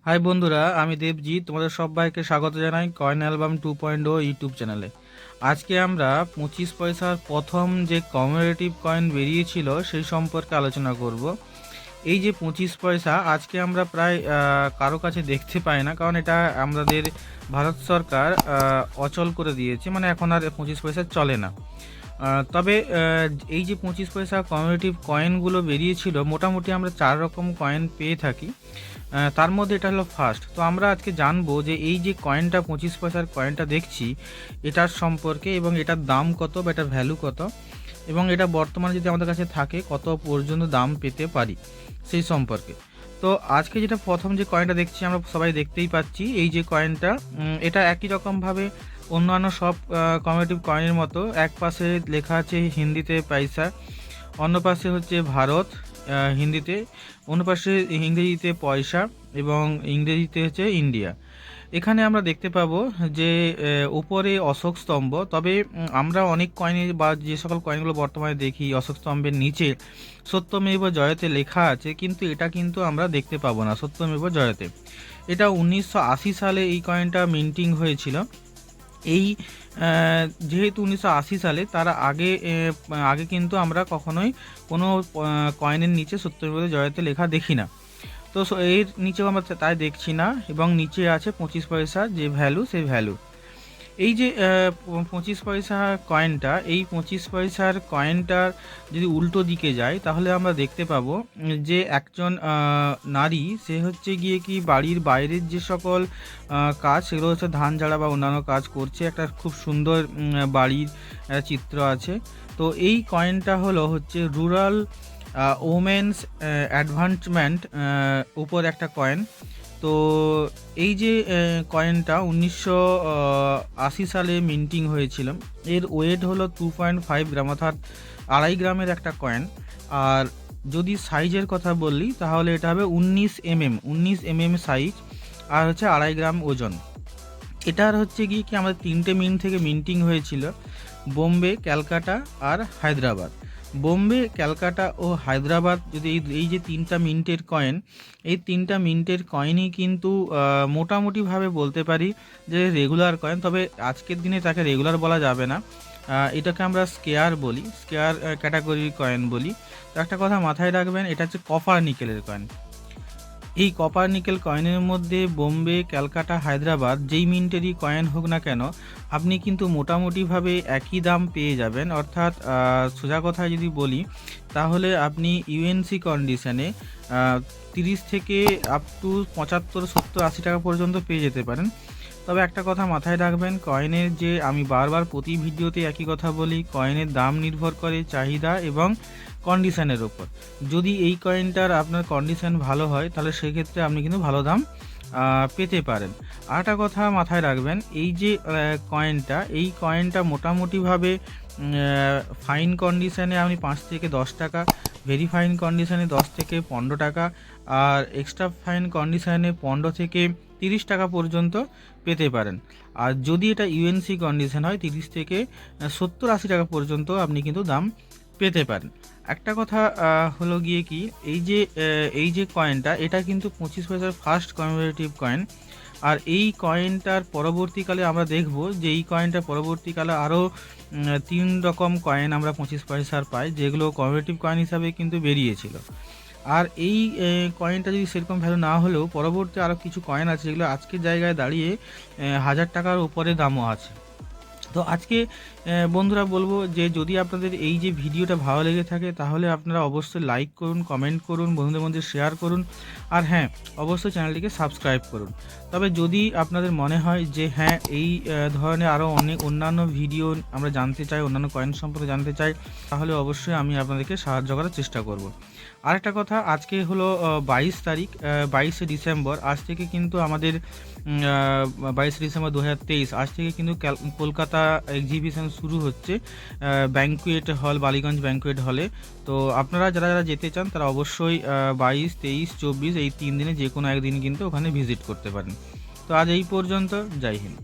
High বন্ধুরা, আমি দেবজিৎ। তোমাদের সবাইকে স্বাগত জানাই কয়েন অ্যালবাম 2.0 ইউটিউব চ্যানেলে। আজকে আমরা 25 পয়সার প্রথম যে কমিউনিটিভ কয়েন বেরিয়েছিল সেই সম্পর্কে আলোচনা করব। এই যে 25 পয়সা আজকে আমরা প্রায় কারো কাছে দেখতে পাই না, কারণ এটা আমাদের ভারত সরকার অচল করে দিয়েছে, মানে এখন আর 25 পয়সা চলে না। তবে এই যে 25 পয়সা কমিউনিটিভ কয়েনগুলো বেরিয়েছিল, মোটামুটি আমরা 4 রকম কয়েন পেয়ে থাকি। তার মধ্যে এটা হলো ফার্স্ট। তো আমরা আজকে জানবো যে এই যে কয়েনটা 25 পয়সার কয়েনটা দেখছি, এটার সম্পর্কে এবং এটার দাম কত বা এটার ভ্যালু কত, এবং এটা বর্তমানে যদি আমাদের কাছে থাকে কত পর্যন্ত দাম পেতে পারি সেই সম্পর্কে। তো আজকে যেটা প্রথম যে কয়েনটা দেখছি, আমরা সবাই দেখতেই পাচ্ছি এই যে কয়েনটা, এটা একই রকমভাবে অন্যান্য সব কমিউনিটিভ কয়েনের মতো এক পাশে লেখা আছে হিন্দিতে পয়সা, অন্য পাশে হচ্ছে ভারত হিন্দিতে, অন্য পাশে ইংরেজিতে পয়সা এবং ইংরেজিতে হচ্ছে ইন্ডিয়া। এখানে আমরা দেখতে পাবো যে উপরে অশোক স্তম্ভ। তবে আমরা অনেক কয়েনে বা যে সকল কয়েনগুলো বর্তমানে দেখি অশোক স্তম্ভের নিচে সত্যমেব জয়তে লেখা আছে, কিন্তু এটা কিন্তু আমরা দেখতে পাবো না সত্যমেব জয়তে। এটা 1980 সালে এই কয়েনটা মিন্টিং হয়েছিল। এই যেহেতু 1980 সালে, তার আগে আগে কিন্তু আমরা কখনোই কোনো কয়েনের নিচে সত্যমেব জয়তে লেখা দেখি না। তো এর নিচেও আমরা তাই দেখছি না, এবং নিচে আছে 25 পয়সা যে ভ্যালু, সেই ভ্যালু। এই যে 25 পয়সা কয়েনটা, এই 25 পয়সার কয়েনটার যদি উল্টো দিকে যায় তাহলে আমরা দেখতে পাবো যে একজন নারী, সে হচ্ছে গিয়ে কি বাড়ির বাইরের যে সকল কাজ, সেগুলো হচ্ছে ধান ঝাড়া বা অন্যান্য কাজ করছে। একটা খুব সুন্দর বাড়ির চিত্র আছে। তো এই কয়েনটা হচ্ছে রুরাল ওমেন্স অ্যাডভান্সমেন্ট উপর একটা কয়েন। তো এই যে কয়েনটা 1980 সালে মিন্টিং হয়েছিল। এর ওয়েট হলো 2.5 গ্রাম, অর্থাৎ 2.5 গ্রামের একটা কয়েন। আর যদি সাইজের কথা বললি তাহলে এটা হবে 19 mm সাইজ, আর হচ্ছে 2.5 গ্রাম ওজন। এটার হচ্ছে গিয়ে কি আমাদের 3টে মিন্ট থেকে মিন্টিং হয়েছিল, বোম্বে, ক্যালকাটা আর হায়দ্রাবাদ। বোম্বে, ক্যালকাটা ও হায়দ্রাবাদ, যদি এই যে 3টা মিন্টের কয়েন, এই 3টা মিন্টের কয়েনই কিন্তু মোটামুটিভাবে বলতে পারি যে রেগুলার কয়েন। তবে আজকের দিনে তাকে রেগুলার বলা যাবে না, এটাকে আমরা স্কেয়ার বলি, স্কেয়ার ক্যাটাগরির কয়েন বলি। তো একটা কথা মাথায় রাখবেন, এটা হচ্ছে কপার নিকেলের কয়েন। এই কপার নিকেল কয়েনের মধ্যে বোম্বে, ক্যালকাটা, হায়দ্রাবাদ যেই মিন্টেরই কয়েন হোক না কেন, আপনি কিন্তু মোটামুটিভাবে একই দাম পেয়ে যাবেন। অর্থাৎ সোজা কথায় যদি বলি তাহলে আপনি ইউএনসি কন্ডিশনে 30 থেকে আপ টু 75, 70, 80 টাকা পর্যন্ত পেয়ে যেতে পারেন। তবে একটা কথা মাথায় রাখবেন, কয়েনের যে আমি বারবার প্রতি ভিডিওতে একই কথা বলি, কয়েনের দাম নির্ভর করে চাহিদা এবং কন্ডিশনের ওপর। যদি এই কয়েনটার আপনার কন্ডিশন ভালো হয় তাহলে সেক্ষেত্রে আপনি কিন্তু ভালো দাম পেতে পারেন। আর একটা কথা মাথায় রাখবেন, এই যে কয়েনটা, এই কয়েনটা মোটামুটিভাবে ফাইন কন্ডিশনে আপনি 5 থেকে 10 টাকা, ভেরি ফাইন কন্ডিশনে 10 থেকে 15 টাকা, আর এক্সট্রা ফাইন কন্ডিশনে 15 থেকে 30 টাকা পর্যন্ত পেতে পারেন। আর যদি এটা ইউএনসি কন্ডিশন হয় 30 থেকে 70-80 টাকা পর্যন্ত আপনি কিন্তু দাম পেতে পারেন। একটা কথা হলো গিয়ে কি, এই যে কয়েনটা, এটা কিন্তু 25 পয়সার ফার্স্ট কমিউনিটিভ কয়েন। আর এই কয়েনটার পরবর্তীকালে আমরা দেখব যে এই কয়েনটার পরবর্তীকালে আরও 3 রকম কয়েন আমরা 25 পয়সার পাই, যেগুলো কমিউনিটিভ কয়েন হিসাবে কিন্তু বেরিয়েছিল। আর এই কয়েনটা যদি সেরকম ভ্যালু না হলেও পরবর্তী আরও কিছু কয়েন আছে যেগুলো আজকের জায়গায় দাঁড়িয়ে 1000 টাকার উপরে দামও আছে। তো আজকে বন্ধুরা বলবো যে যদি আপনাদের এই যে ভিডিওটা ভালো লেগে থাকে তাহলে আপনারা অবশ্যই লাইক করুন, কমেন্ট করুন, বন্ধুদের মধ্যে শেয়ার করুন, আর হ্যাঁ, অবশ্যই চ্যানেলটিকে সাবস্ক্রাইব করুন। তবে যদি আপনাদের মনে হয় যে হ্যাঁ, এই ধরনের আরও অন্যান্য ভিডিও আমরা জানতে চাই, অন্যান্য কয়েন সম্পর্কে জানতে চাই, তাহলে অবশ্যই আমি আপনাদেরকে সাহায্য করার চেষ্টা করব। আরেকটা কথা, আজকে হলো 22 তারিখ, 22শে ডিসেম্বর। আজ থেকে কিন্তু আমাদের 22 ডিসেম্বর 2023, আজ থেকে কিন্তু কলকাতা এক্সিবিশন শুরু হচ্ছে ব্যাঙ্কুয়েট হল, বালিগঞ্জ ব্যাঙ্কুয়েট হলে। তো আপনারা যারা যারা যেতে চান তারা অবশ্যই 22, 23, 24 এই 3 দিনে যে কোনো একদিন কিন্তু ওখানে ভিজিট করতে পারেন। তো আজ এই পর্যন্ত। জয় হিন্দ।